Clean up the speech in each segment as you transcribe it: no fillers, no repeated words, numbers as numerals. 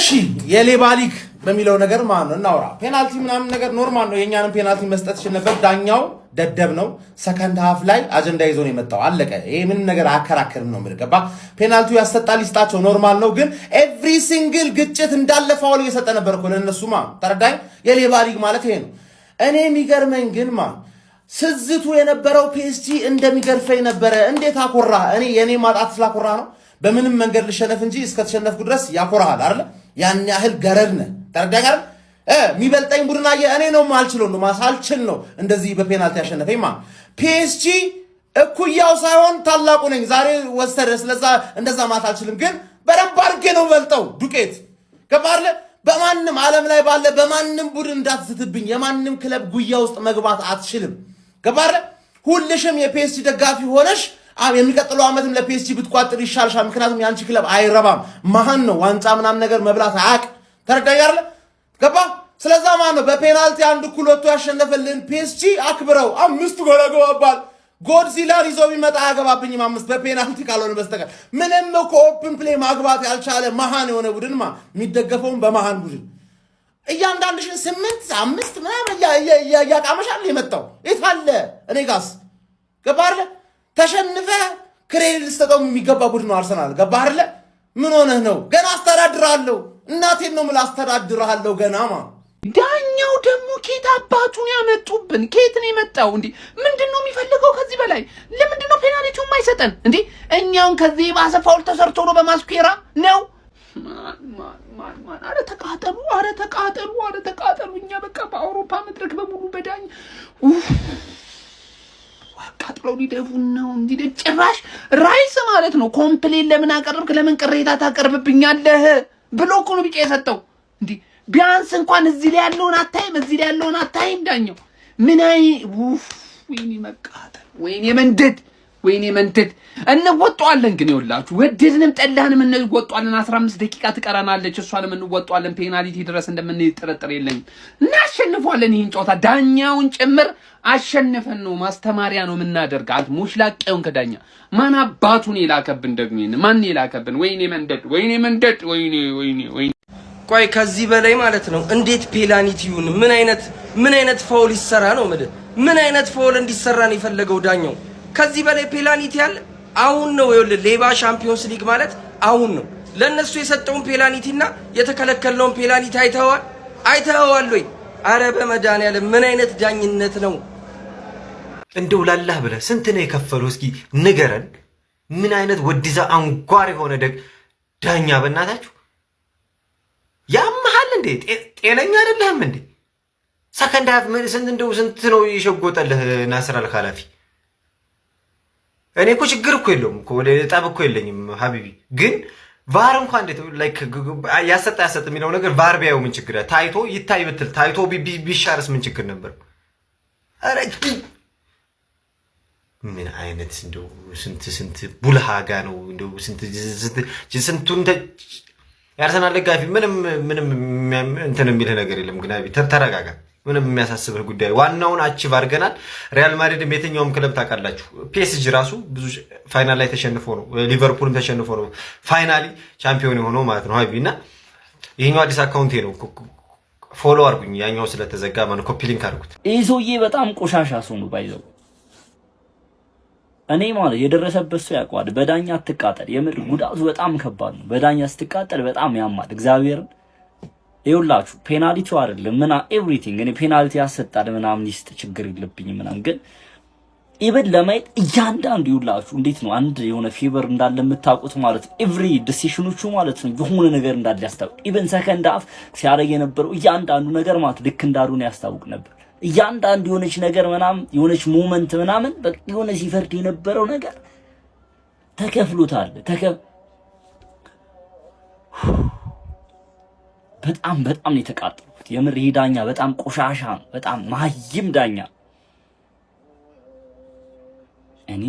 እሺ የሌባ ሊግ በሚለው ነገር ማለት ነው እናውራ። ፔናልቲ ምናምን ነገር ኖርማል ነው። የኛንም ፔናልቲ መስጠት ነበር። ዳኛው ደደብ ነው። ሰከንድ ሃፍ ላይ አጀንዳ ይዞ ነው የመጣው። አለቀ። ይሄ ምንም ነገር አከራከርም ነው የምልገባ። ፔናልቲው ያሰጣል ይስጣቸው ኖርማል ነው። ግን ኤቭሪ ሲንግል ግጭት እንዳለ ፋውል እየሰጠ ነበር እኮ ለነሱማ። ተረዳኝ። የሌባ ሊግ ማለት ይሄ ነው። እኔ የሚገርመኝ ግን ስዝቱ የነበረው ፒኤስጂ እንደሚገርፈኝ ነበረ። እንዴት አኮራ? እኔ የኔ ማጣት ስላኮራ ነው። በምንም መንገድ ልሸነፍ እንጂ እስከተሸነፍኩ ድረስ ያኮራሃል አይደል? ያን ያህል ገረድ ነህ። ተረዳኝ አይደል? የሚበልጠኝ ቡድን እኔ ነው ማልችለው ነው ማሳልችል ነው እንደዚህ በፔናልቲ ያሸነፈኝ ፒኤስጂ እኩያው ሳይሆን ታላቁ ነኝ። ዛሬ ወሰደ። ስለዛ እንደዛ ማለት አልችልም፣ ግን በደንብ አድርጌ ነው በልጠው ዱቄት ገባለ። በማንም ዓለም ላይ ባለ በማንም ቡድን እንዳትስትብኝ። የማንም ክለብ ጉያ ውስጥ መግባት አትችልም። ገባለ። ሁልሽም የፒኤስጂ ደጋፊ ሆነሽ የሚቀጥለው ዓመትም ለፒኤስጂ ብትቋጥር ይሻልሻል። ምክንያቱም ያንቺ ክለብ አይረባም። መሃን ነው ዋንጫ ምናምን ነገር መብላት አያቅ። ተረዳኝ አይደል? ገባ። ስለዛ ነው በፔናልቲ አንድ እኩል ወጥቶ ያሸነፈልን ፒኤስጂ አክብረው። 5 ጎል አገባባል። ጎድዚላን ይዞ ቢመጣ አያገባብኝም 5 በፔናልቲ ካልሆነ በስተቀር። ምንም እኮ ኦፕን ፕሌይ ማግባት ያልቻለ መሃን የሆነ ቡድን የሚደገፈውን በመሃን ቡድን እያንዳንድሽን 8 5 ምናምን እያቃመሻል የመጣው የታለ? እኔ ጋስ ገባ አይደል? ተሸንፈ ክሬዲት ልትሰጠው የሚገባ ቡድን ነው አርሰናል። ገባ አይደል? ምን ሆነህ ነው? ገና አስተዳድራለሁ። እናቴን ነው የምልህ አስተዳድራለሁ ገና ዳኛው ደግሞ ኬት አባቱን ያመጡብን? ኬት ነው የመጣው? እንዴ ምንድነው የሚፈልገው ከዚህ በላይ? ለምንድነው ፔናልቲው የማይሰጠን? እንዴ እኛውን ከዚህ ባሰ ፋውል ተሰርቶ ነው በማስኩራ ነው። አረ ተቃጠሉ፣ አረ ተቃጠሉ፣ አረ ተቃጠሉ። እኛ በቃ በአውሮፓ መድረክ በሙሉ በዳኝ አቃጥለው ሊደፉን ነው። እንዴ ጭራሽ ራይስ ማለት ነው ኮምፕሌን ለምን አቀርብክ? ለምን ቅሬታ ታቀርብብኛለህ ብሎ እኮ ነው ቢጫ የሰጠው። እንዴ ቢያንስ እንኳን እዚህ ላይ ያለውን አታይም? እዚህ ላይ ያለውን አታይም? ዳኛው ምን ወይኔ መቃጠል፣ ወይኔ መንደድ፣ ወይኔ መንደድ። እንወጣዋለን ግን ይኸውላችሁ ወደድንም ጠላህንም እንወጣዋለን። 15 ደቂቃ ትቀረናለች፣ እሷንም እንወጣዋለን። ፔናልቲ ድረስ እንደምንጠረጥር የለኝም። እናሸንፈዋለን ይሄን ጨዋታ ዳኛውን ጭምር አሸንፈን ነው ማስተማሪያ ነው የምናደርጋት። ሙሽላቄውን ከዳኛ ማን አባቱን የላከብን ደግሞ ማን የላከብን? ወይኔ መንደድ፣ ወይኔ መንደድ፣ ወይኔ ወይኔ ወይኔ። ቆይ ከዚህ በላይ ማለት ነው እንዴት ፔናልቲውን ምን አይነት ፋውል ይሰራ ነው ማለት? ምን አይነት ፋውል እንዲሰራ ነው የፈለገው ዳኛው? ከዚህ በላይ ፔናልቲ አለ? አሁን ነው ይኸውልህ፣ ሌባ ሻምፒዮንስ ሊግ ማለት አሁን ነው። ለነሱ የሰጠውን ፔናልቲና የተከለከለውን ፔናልቲ አይተኸዋል ወይ? አረ በመድኃኒዓለም ምን አይነት ዳኝነት ነው? እንደው ላላህ ብለህ ስንት ነው የከፈሉ? እስኪ ንገረን። ምን አይነት ወዲዛ አንጓር የሆነ ዳኛ በእናታችሁ ያመሃል እንዴ? ጤነኛ አይደለህም እንዴ? ሰከንድ ሃፍ ስንት ነው የሸጎጠልህ ናስር አልካላፊ? እኔ እኮ ችግር እኮ የለውም እኮ ጠብ እኮ የለኝም ሀቢቢ። ግን ቫር እንኳን እንዴት ላይክ ያሰጣ የሚለው ነገር ቫር ቢያዩ ምን ችግር አለ? ታይቶ ይታይ ብትል ታይቶ ቢሻርስ ምን ችግር ነበር? አረ ምን አይነት እንደው ስንት ቡልሃጋ ነው እንደው ስንቱን ያርሰናል ደጋፊ ምንም እንትን የሚልህ ነገር የለም። ግን አቢ ተረጋጋ። ምንም የሚያሳስብህ ጉዳይ ዋናውን አቺቭ አድርገናል። ሪያል ማድሪድም የትኛውም ክለብ ታውቃላችሁ፣ ፒኤስጂ ራሱ ብዙ ፋይናል ላይ ተሸንፎ ነው፣ ሊቨርፑልም ተሸንፎ ነው ፋይናሊ ቻምፒዮን የሆነው ማለት ነው ሀቢ። እና ይሄኛው አዲስ አካውንቴ ነው፣ ፎሎ አድርጉኝ። ያኛው ስለተዘጋ ማለት ኮፒ ሊንክ አድርጉት። ይህ ሰውዬ በጣም ቆሻሻ ሰው ነው ባይዘው። እኔ ማለት የደረሰበት ሰው ያውቀዋል። በዳኛ አትቃጠል፣ የምር ጉዳቱ በጣም ከባድ ነው። በዳኛ ስትቃጠል በጣም ያማል። እግዚአብሔርን ይኸውላችሁ ፔናልቲው አይደለም ኤቭሪቲንግ እኔ ፔናልቲ ያሰጣል ምናምን ይስጥ ችግር የለብኝም ምናምን፣ ግን ኢቨን ለማየት እያንዳንዱ ይኸውላችሁ እንዴት ነው አንድ የሆነ ፌቨር እንዳለ የምታውቁት ማለት ኤቭሪ ዲሲሽኖቹ ማለት ነው የሆነ ነገር እንዳለ ያስታውቅ። ኢቨን ሰከንድ ሃፍ ሲያደርግ የነበረው እያንዳንዱ ነገር ማለት ልክ እንዳልሆነ ያስታውቅ ነበር። እያንዳንዱ የሆነች ነገር ምናምን የሆነች ሞመንት ምናምን በቃ የሆነ ሲፈርድ የነበረው ነገር ተከፍሎታል። በጣም ነው የተቃጠሉት። የምር ይሄ ዳኛ በጣም ቆሻሻ ነው። በጣም ማይም ዳኛ። እኔ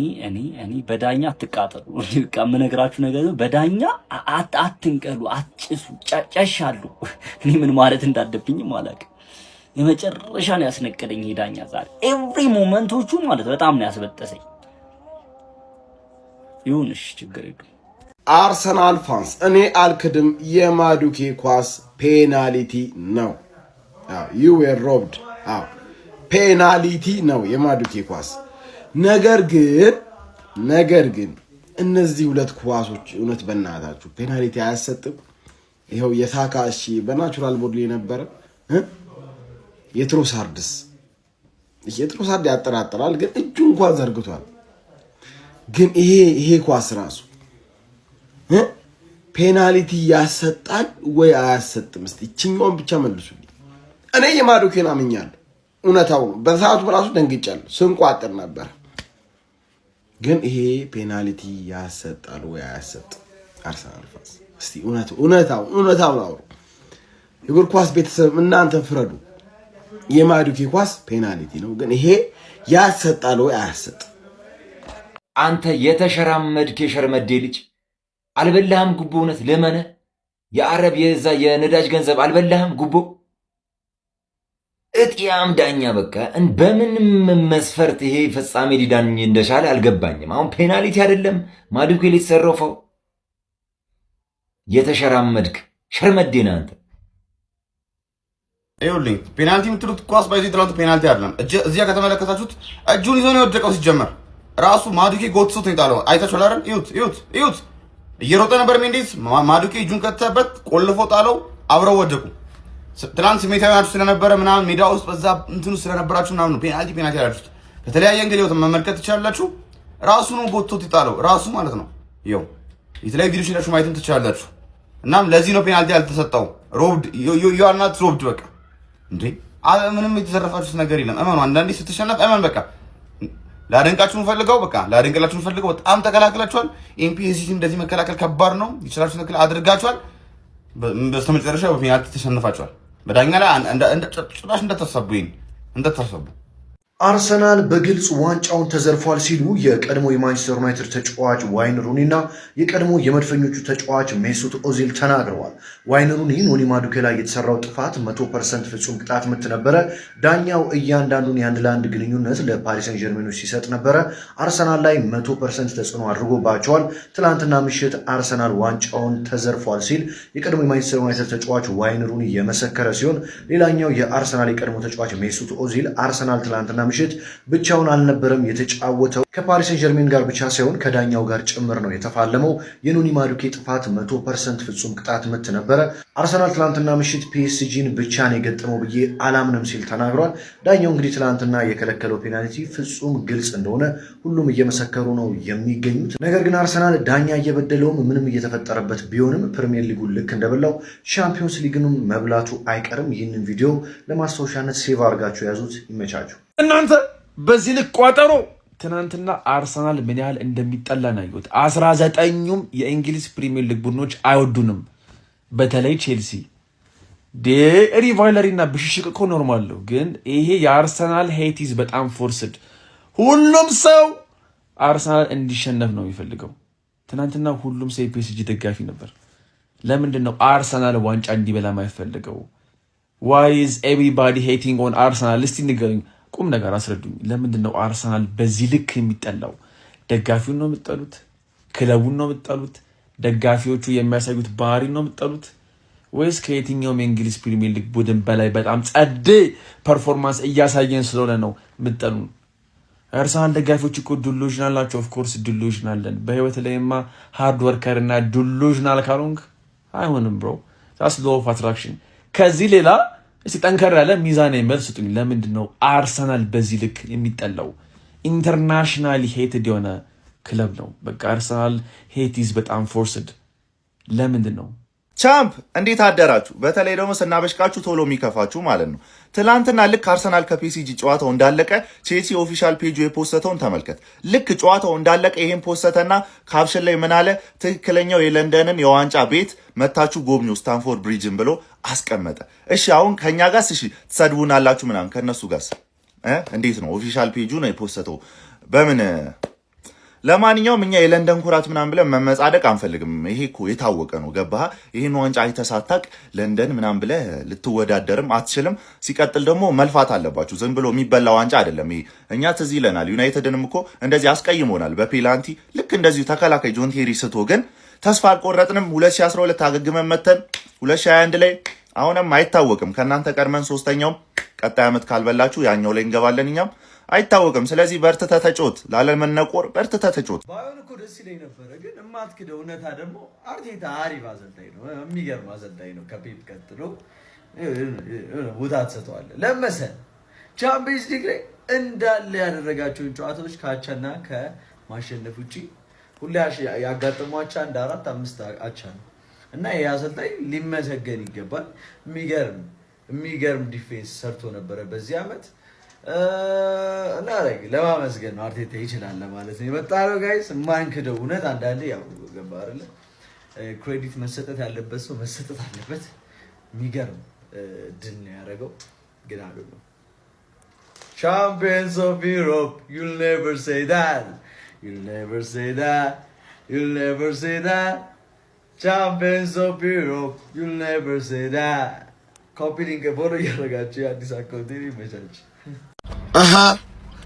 በዳኛ አትቃጠሉ። በቃ የምነግራችሁ ነገር በዳኛ አትንቀሉ፣ አትጭሱ፣ ጨሻሉ። እኔ ምን ማለት እንዳለብኝም አላውቅም። የመጨረሻ ነው ያስነቀለኝ ይሄ ዳኛ ዛሬ። ኤቭሪ ሞመንቶቹ ማለት በጣም ነው ያስበጠሰኝ። ይሁንሽ ችግር የለውም። አርሰናል ፋንስ እኔ አልክድም፣ የማዱኬ ኳስ ፔናልቲ ነው። ዩ ዌር ሮብድ። ፔናልቲ ነው የማዱኬ ኳስ። ነገር ግን እነዚህ ሁለት ኳሶች እውነት በእናታችሁ ፔናልቲ አያሰጥም? ይኸው የሳካ እሺ በናቹራል ቦድሊ የነበረ የትሮሳርድ ያጠራጥራል፣ ግን እጁ እንኳን ዘርግቷል። ግን ይሄ ኳስ ራሱ ፔናልቲ ያሰጣል ወይ አያሰጥም? እስቲ እችኛውን ብቻ መልሱልኝ። እኔ የማዱኬን አምኛለሁ፣ እውነታው ነው። በሰዓቱ በራሱ ደንግጫለሁ፣ ስንቋጥር ነበር። ግን ይሄ ፔናልቲ ያሰጣል ወይ አያሰጥም? አርሰናል ፋንስ እስቲ እውነታው ነው። የእግር ኳስ ቤተሰብ እናንተ ፍረዱ። የማዱኬ ኳስ ፔናልቲ ነው፣ ግን ይሄ ያሰጣል ወይ አያሰጥም? አንተ የተሸራመድክ የሸርመዴ ልጅ አልበላህም ጉቦ? እውነት ለመነ የአረብ የዛ የነዳጅ ገንዘብ አልበላህም ጉቦ? እጥያም ዳኛ በቃ በምንም መስፈርት ይሄ ፍጻሜ ሊዳኝ እንደቻለ አልገባኝም። አሁን ፔናልቲ አይደለም ማዱኬ ላይ የተሰረፈው። የተሸራመድክ ሸርመዴ ነህ አንተ። ይኸውልኝ ፔናልቲ የምትሉት ኳስ ባይዚ ትላንት ፔናልቲ አይደለም። እዚያ ከተመለከታችሁት እጁን ይዞ ነው የወደቀው። ሲጀመር ራሱ ማዱኬ ጎትቶት ነው የጣለው። አይታችኋል አይደል? እዩት እየሮጠ ነበር ሜንዴዝ። ማዱኬ እጁን ከተበት ቆልፎ ጣለው። አብረው ወደቁ። ትላንት ስሜታዊ ናችሁ ስለነበረ ምናምን ሜዳ ውስጥ በዛ እንትኑ ስለነበራችሁ ምናምን ፔናልቲ ያላችሁት። ከተለያየ እንግዲህ መመልከት ትችላላችሁ። ራሱ ነው ጎትቶት የጣለው ራሱ ማለት ነው። ይኸው የተለያዩ ቪዲዮች ላችሁ ማየትም ትችላላችሁ። እናም ለዚህ ነው ፔናልቲ ያልተሰጠው። ሮብድ ዩአርናት ሮብድ በቃ እንዴ ምንም የተዘረፋችሁት ነገር የለም። እመኑ። አንዳንዴ ስትሸነፍ እመን በቃ ላደንቃችሁ ፈልገው በጣም ተከላክላችኋል። ኤምፒኤስጂ እንደዚህ መከላከል ከባድ ነው። ይችላችሁ ተከላ አድርጋችኋል። በስተመጨረሻ በፔናልቲ ተሸንፋችኋል። በዳኛ ላይ ጭራሽ እንደተሰቡ አርሰናል በግልጽ ዋንጫውን ተዘርፏል ሲሉ የቀድሞ የማንቸስተር ዩናይትድ ተጫዋች ዋይን ሩኒና የቀድሞ የመድፈኞቹ ተጫዋች ሜሱት ኦዚል ተናግረዋል። ዋይን ሩኒ ኖኒ ማዱኬ ላይ የተሰራው ጥፋት 100% ፍጹም ቅጣት ምት ነበረ። ዳኛው እያንዳንዱን የአንድ ለአንድ ግንኙነት ለፓሪስ ሰን ጀርሜኖች ሲሰጥ ነበረ። አርሰናል ላይ 100% ተጽዕኖ አድርጎባቸዋል። ትላንትና ምሽት አርሰናል ዋንጫውን ተዘርፏል ሲል የቀድሞ የማንቸስተር ዩናይትድ ተጫዋች ዋይን ሩኒ የመሰከረ ሲሆን፣ ሌላኛው የአርሰናል የቀድሞ ተጫዋች ሜሱት ኦዚል አርሰናል ትላንትና ምሽት ብቻውን አልነበረም የተጫወተው። ከፓሪስ ሰን ጀርሜን ጋር ብቻ ሳይሆን ከዳኛው ጋር ጭምር ነው የተፋለመው። የኖኒ ማዱኬ ጥፋት 100% ፍጹም ቅጣት ምት ነበረ። አርሰናል ትላንትና ምሽት ፒኤስጂን ብቻ ነው የገጠመው ብዬ አላምንም ሲል ተናግሯል። ዳኛው እንግዲህ ትላንትና የከለከለው ፔናልቲ ፍጹም ግልጽ እንደሆነ ሁሉም እየመሰከሩ ነው የሚገኙት። ነገር ግን አርሰናል ዳኛ እየበደለውም ምንም እየተፈጠረበት ቢሆንም ፕሪሚየር ሊጉን ልክ እንደበላው ሻምፒዮንስ ሊግንም መብላቱ አይቀርም። ይህንን ቪዲዮ ለማስታወሻነት ሴቭ አድርጋችሁ ያዙት። ይመቻችሁ። እናንተ በዚህ ልክ ቋጠሮ። ትናንትና አርሰናል ምን ያህል እንደሚጠላ ነው ያዩት። 19ኙም የእንግሊዝ ፕሪሚየር ሊግ ቡድኖች አይወዱንም። በተለይ ቼልሲ ሪቫይለሪ እና ብሽሽቅ እኮ ኖርማል ነው፣ ግን ይሄ የአርሰናል ሄቲዝ በጣም ፎርስድ። ሁሉም ሰው አርሰናል እንዲሸነፍ ነው የሚፈልገው። ትናንትና ሁሉም ሰው የፒኤስጂ ደጋፊ ነበር። ለምንድን ነው አርሰናል ዋንጫ እንዲበላ የማይፈልገው? ዋይ ኢዝ ኤቭሪባዲ ሄቲንግ ኦን አርሰናል? እስቲ ንገሩኝ፣ ቁም ነገር አስረዱኝ። ለምንድን ነው አርሰናል በዚህ ልክ የሚጠላው? ደጋፊውን ነው የምጠሉት? ክለቡን ነው የምጠሉት? ደጋፊዎቹ የሚያሳዩት ባህሪ ነው የምጠሉት? ወይስ ከየትኛውም የእንግሊዝ ፕሪሚየር ሊግ ቡድን በላይ በጣም ጸዴ ፐርፎርማንስ እያሳየን ስለሆነ ነው የምጠሉን? አርሰናል ደጋፊዎች እኮ ዲሉዥናል ናቸው። ኦፍኮርስ ዲሉዥናል አለን። በህይወት ላይማ ሃርድ ወርከር እና ዲሉዥናል ካልሆንክ አይሆንም ብሮ። ታስ ሎ ኦፍ አትራክሽን። ከዚህ ሌላ እስቲ ጠንከር ያለ ሚዛን መልስ ስጡኝ። ለምንድን ነው አርሰናል በዚህ ልክ የሚጠላው? ኢንተርናሽናሊ ሄትድ የሆነ ክለብ ነው። በቃ አርሰናል ሄቲዝ በጣም ፎርስድ። ለምንድን ነው? ቻምፕ እንዴት አደራችሁ? በተለይ ደግሞ ስናበሽቃችሁ ቶሎ የሚከፋችሁ ማለት ነው። ትላንትና ልክ አርሰናል ከፒኤስጂ ጨዋታው እንዳለቀ ቼልሲ ኦፊሻል ፔጁ የፖስተተውን ተመልከት። ልክ ጨዋታው እንዳለቀ ይሄን ፖስተተና ካፕሽን ላይ ምን አለ? ትክክለኛው የለንደንን የዋንጫ ቤት መታችሁ ጎብኙ ስታንፎርድ ብሪጅን ብሎ አስቀመጠ። እሺ አሁን ከኛ ጋርስ እሺ ትሰድቡናላችሁ ምናምን፣ ከነሱ ጋርስ እንዴት ነው? ኦፊሻል ፔጁ ነው የፖስተተው በምን ለማንኛውም እኛ የለንደን ኩራት ምናምን ብለን መመጻደቅ አንፈልግም። ይሄ እኮ የታወቀ ነው። ገባህ? ይሄን ዋንጫ አይተሳታቅ ለንደን ምናምን ብለህ ልትወዳደርም አትችልም። ሲቀጥል ደግሞ መልፋት አለባችሁ። ዝም ብሎ የሚበላ ዋንጫ አይደለም ይሄ። እኛ ትዝ ይለናል ዩናይትድንም እኮ እንደዚህ አስቀይሞናል በፔናልቲ። ልክ እንደዚሁ ተከላካይ ጆን ቴሪ ስቶ ግን ተስፋ አልቆረጥንም። 2012 አገግመን መተን 2021 ላይ አሁንም አይታወቅም። ከእናንተ ቀድመን ሶስተኛውም ቀጣይ ዓመት ካልበላችሁ ያኛው ላይ እንገባለን እኛም አይታወቅም። ስለዚህ በርትተህ ተጫወት፣ ላለመነቆር በርትተህ ተጫወት። ባይሆን እኮ ደስ ይለኝ ነበረ፣ ግን የማትክደው እውነታ ደግሞ አርቴታ አሪፍ አሰልጣኝ ነው፣ የሚገርም አሰልጣኝ ነው። ከፔፕ ቀጥሎ ቦታ ትሰጠዋለህ። ለመሰል ቻምፒየንስ ሊግ ላይ እንዳለ ያደረጋቸውን ጨዋታዎች ከአቻና ከማሸነፍ ውጪ ሁሌ ያጋጠሟቸው 1 4 5 አቻ ነው እና ይህ አሰልጣኝ ሊመሰገን ይገባል። የሚገርም ዲፌንስ ሰርቶ ነበረ በዚህ ዓመት እና ለማመስገን ነው አርቴታ ይችላል ለማለት ነው የመጣው። ጋይስ ማንክደው እውነት አንዳንዴ ያው ገባ አይደለ ክሬዲት መሰጠት ያለበት ሰው መሰጠት አለበት። የሚገርም ድል ነው ያደረገው። ግን አይደል Champions of Europe, you'll never say that. You'll never say that. You'll never say that. Champions of Europe, you'll never say that. Copy link ቦሎ ያረጋችሁ አዲስ አካውንት ይመቻች።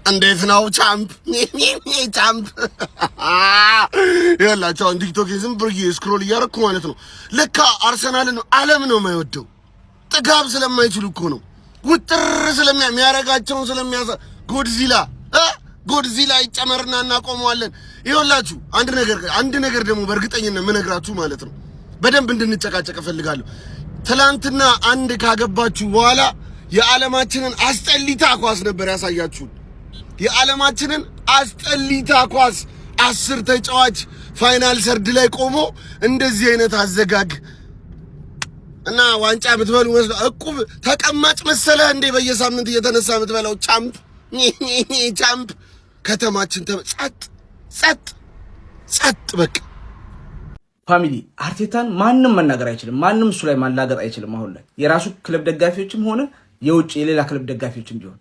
እንዴት ነው ቻምፕ ይላችሁ አንድ ቲክቶክ ዝም ብዬ ስክሮል እያደረኩ ማለት ነው። ለካ አርሰናልን ዓለም ነው የማይወደው። ጥጋብ ስለማይችሉ እኮ ነው። ውጥር ስለሚያረጋቸው ስለሚያዛ ጎድዚላ ይጨመርና እናቆመዋለን። ይኸውላችሁ አንድ ነገር ደግሞ በእርግጠኝነት የምነግራችሁ ማለት ነው። በደንብ እንድንጨቃጨቅ እፈልጋለሁ። ትላንትና አንድ ካገባችሁ በኋላ የዓለማችንን አስጠሊታ ኳስ ነበር ያሳያችሁን። የዓለማችንን አስጠሊታ ኳስ 10 ተጫዋች ፋይናል ሰርድ ላይ ቆሞ እንደዚህ አይነት አዘጋግ እና ዋንጫ ብትበሉ መስሎ እቁብ ተቀማጭ መሰለህ እንዴ? በየሳምንት እየተነሳ የምትበላው ቻምፕ ከተማችን ጸጥ በቃ። ፋሚሊ አርቴታን ማንም መናገር አይችልም። ማንም እሱ ላይ ማላገጥ አይችልም። አሁን ላይ የራሱ ክለብ ደጋፊዎችም ሆነ የውጭ የሌላ ክለብ ደጋፊዎችም ቢሆን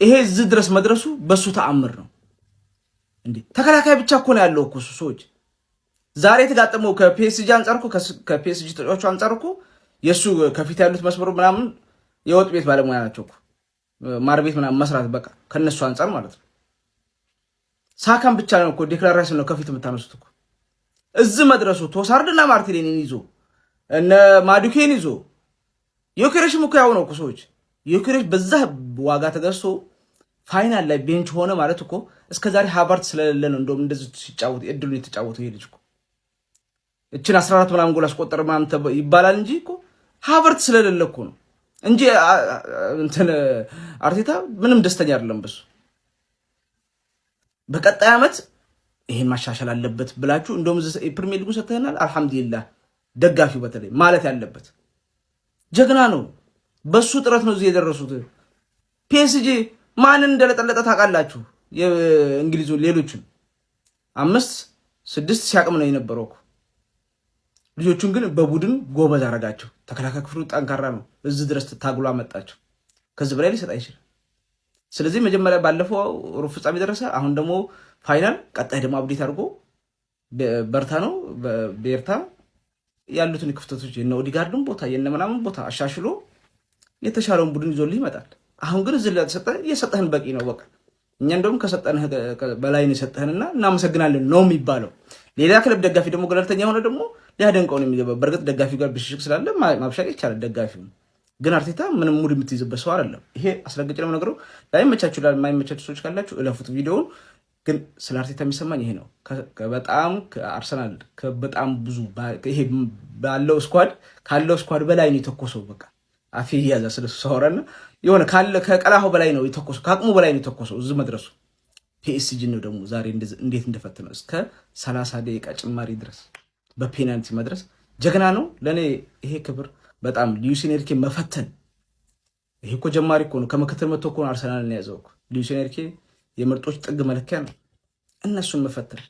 ይሄ እዚህ ድረስ መድረሱ በሱ ተአምር ነው እንዴ። ተከላካይ ብቻ እኮ ነው ያለው እኮ ሰዎች ዛሬ የተጋጠመው ከፒኤስጂ አንፃር እኮ ከፒኤስጂ ተጫዋቾች አንፃር እኮ የሱ ከፊት ያሉት መስመሩ ምናምን የወጥ ቤት ባለሙያ ናቸው እኮ ማር ቤት ምናምን መስራት በቃ ከነሱ አንፃር ማለት ነው። ሳካን ብቻ ነው እኮ ዲክላሬሽን ነው ከፊት የምታነሱት እኮ እዚህ መድረሱ ቶሳርድና ማርቲኔሊን ይዞ እነ ማዱኬን ይዞ ዮኬሬሽም እኮ ያው ነው እኮ ሰዎች ዮኬሬሽ በዛ ዋጋ ተገዝቶ ፋይናል ላይ ቤንች ሆነ ማለት እኮ እስከዛሬ ሃቫርት ስለሌለ ነው እንደውም እንደዚህ ሲጫወት እድሉን የተጫወተው ይሄ ልጅ እኮ እችን 14 ምናምን ጎል አስቆጠረ ምናምን ይባላል እንጂ እኮ ሃቫርት ስለሌለ እኮ ነው እንጂ እንትን አርቴታ ምንም ደስተኛ አይደለም በሱ። በቀጣይ ዓመት ይሄን ማሻሻል አለበት ብላችሁ እንደውም ፕሪሚየር ሊጉ ሰተናል። አልহামዱሊላህ ደጋፊው በተለይ ማለት ያለበት ጀግና ነው። በሱ ጥረት ነው እዚህ የደረሱት። ፒኤስጂ ማንን እንደለጠለጠ ታውቃላችሁ? የእንግሊዙ ሌሎችን 5-6 ሲያቅም ነው የነበረው እኮ ልጆቹን ግን በቡድን ጎበዝ አረጋቸው። ተከላካይ ክፍሉ ጠንካራ ነው። እዚህ ድረስ ታግሎ አመጣቸው። ከዚህ በላይ ሊሰጥ አይችልም። ስለዚህ መጀመሪያ ባለፈው ሩብ ፍጻሜ ደረሰ። አሁን ደግሞ ፋይናል፣ ቀጣይ ደግሞ አብዴት አድርጎ በርታ ነው በርታ ያሉትን ክፍተቶች የነ ኦዲጋርድን ቦታ የነ ምናምን ቦታ አሻሽሎ የተሻለውን ቡድን ይዞልህ ይመጣል። አሁን ግን እዚህ ለተሰጠ የሰጠህን በቂ ነው በቃ። እኛ እንደውም ከሰጠንህ በላይ ነው የሰጠህንና እናመሰግናለን ነው የሚባለው። ሌላ ክለብ ደጋፊ ደግሞ ገለልተኛ ሆነ ደግሞ ሊያደንቀው ነው የሚገባው። በርግጥ ደጋፊ ጋር ብሽሽቅ ስላለ ማብሻቅ ይቻላል ደጋፊው። ግን አርቴታ ምንም ሙድ የምትይዝበት ሰው አይደለም። ይሄ አስረግጬ ነው ነገሩ። ላይመቻችሁ ለማይመቻችሁ ሰዎች ካላችሁ እለፉት ቪዲዮውን። ግን ስለ አርቴታ የሚሰማኝ ይሄ ነው። በጣም ከአርሰናል በጣም ብዙ ይሄ ባለው ስኳድ ካለው ስኳድ በላይ ነው የተኮሰው። በቃ አፌ ያዛ ስለሱ ሰውራና የሆነ ካለ ከቀላሁ በላይ ነው የተኮሰው፣ ከአቅሙ በላይ ነው የተኮሰው እዚህ መድረሱ። ፒኤስጂ ነው ደግሞ ዛሬ እንዴት እንደፈተነው እስከ 30 ደቂቃ ጭማሪ ድረስ በፔናልቲ መድረስ ጀግና ነው። ለኔ ይሄ ክብር በጣም ሉዊስ ኤንሪኬ መፈተን። ይሄ እኮ ጀማሪ እኮ ነው፣ ከምክትል መጥቶ እኮ ነው አርሰናልን ያዘው እኮ። ሉዊስ ኤንሪኬ የምርጦች ጥግ መለኪያ ነው። እነሱን መፈተን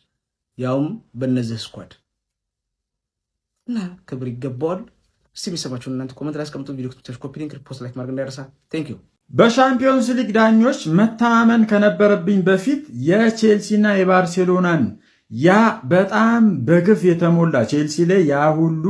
ያውም በእነዚህ ስኳድ እና ክብር ይገባዋል። እስቲ የሚሰማችሁን እናንተ ኮሜንት ላይ አስቀምጡ። ቪዲዮ ከተመቻችሁ ኮፒ ሊንክ፣ ሪፖስት፣ ላይክ ማድረግ እንዳይረሳ። ቴንክ ዩ። በሻምፒዮንስ ሊግ ዳኞች መተማመን ከነበረብኝ በፊት የቼልሲና የባርሴሎናን ያ በጣም በግፍ የተሞላ ቼልሲ ላይ ያ ሁሉ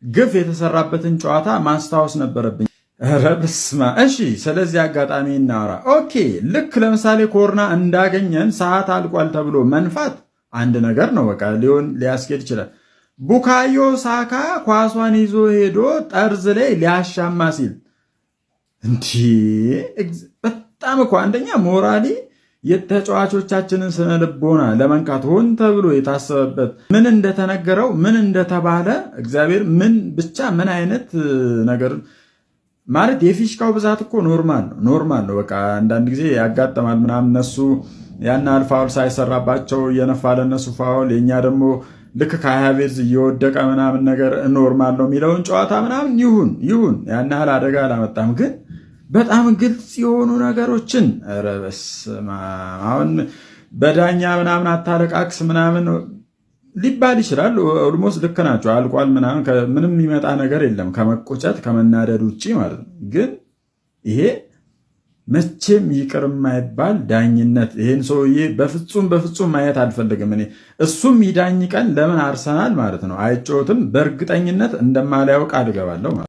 ግፍ የተሰራበትን ጨዋታ ማስታወስ ነበረብኝ። ኧረ በስመ አብ። እሺ ስለዚህ አጋጣሚ እናወራ። ኦኬ ልክ ለምሳሌ ኮርና እንዳገኘን ሰዓት አልቋል ተብሎ መንፋት አንድ ነገር ነው። በቃ ሊሆን ሊያስኬድ ይችላል። ቡካዮ ሳካ ኳሷን ይዞ ሄዶ ጠርዝ ላይ ሊያሻማ ሲል በጣም እኮ አንደኛ ሞራሊ የተጫዋቾቻችንን ስነ ልቦና ለመንካት ሆን ተብሎ የታሰበበት ምን እንደተነገረው ምን እንደተባለ እግዚአብሔር ብቻ ምን አይነት ነገር ማለት የፊሽካው ብዛት እኮ ኖርማል ነው። በቃ አንዳንድ ጊዜ ያጋጠማል ምናምን እነሱ ያን ፋውል ሳይሰራባቸው እየነፋ ለነሱ ፋውል የኛ ደግሞ ልክ ከሃያቬርዝ እየወደቀ ምናምን ነገር ኖርማል ነው የሚለውን ጨዋታ ምናምን ይሁን ያን ያህል አደጋ አላመጣም። ግን በጣም ግልጽ የሆኑ ነገሮችን ኧረ በስመ አብ አሁን በዳኛ ምናምን አታለቃቅስ ምናምን ሊባል ይችላል። ኦልሞስት ልክ ናቸው አልቋል ምናምን ምንም የሚመጣ ነገር የለም ከመቆጨት ከመናደድ ውጭ ማለት ነው። ግን ይሄ መቼም ይቅር የማይባል ዳኝነት ይሄን ሰውዬ በፍጹም ማየት አልፈልግም። እኔ እሱም ይዳኝ ቀን ለምን አርሰናል ማለት ነው አይጮትም በእርግጠኝነት እንደማላየው ቃል እገባለሁ ማለት ነው።